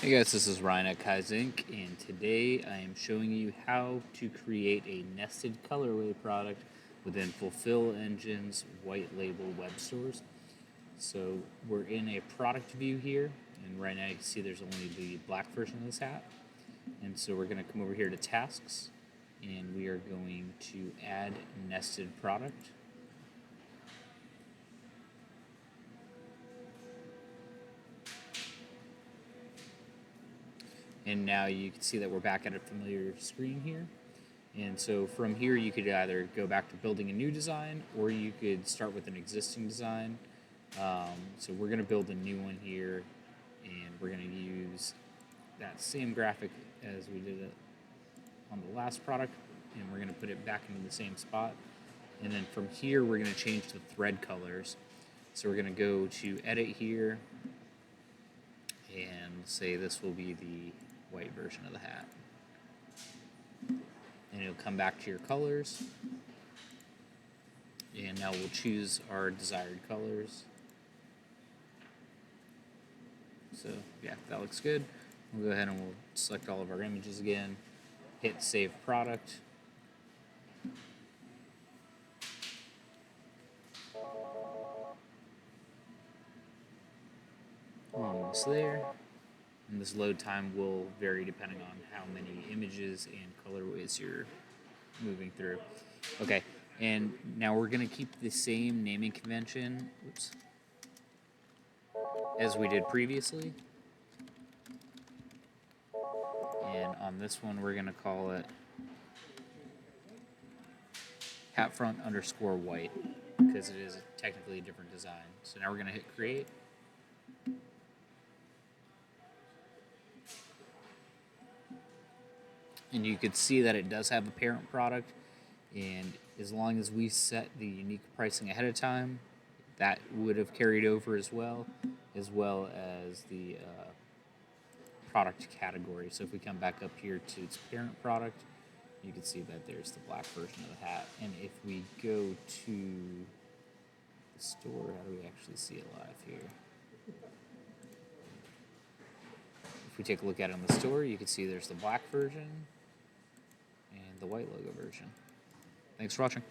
Hey guys, this is Ryan at Kaizink, and today I am showing you how to create a nested colorway product within Fulfill Engine's white label web stores. So we're in a product view here, and right now you can see there's only the black version of this hat. And so we're going to come over here to tasks, and we are going to add nested product. And now you can see that we're back at a familiar screen here. And so from here, you could either go back to building a new design, or you could start with an existing design. So we're going to build a new one here, and we're going to use that same graphic as we did it on the last product, and we're going to put it back into the same spot. And then from here, we're going to change the thread colors. So we're going to go to edit here, and say this will be the white version of the hat. And it'll come back to your colors. And now we'll choose our desired colors. So yeah, that looks good. We'll go ahead and we'll select all of our images again, hit save product. Almost there. And this load time will vary depending on how many images and colorways you're moving through. Okay, and now we're going to keep the same naming convention as we did previously. And on this one, we're going to call it hatfront underscore white, because it is technically a different design. So now we're going to hit create. And you could see that it does have a parent product, and as long as we set the unique pricing ahead of time, that would have carried over as well as the product category. So if we come back up here to its parent product, you can see that there's the black version of the hat. And if we go to the store, how do we actually see it live here? If we take a look at it in the store, you can see there's the black version and the white logo version. Thanks for watching.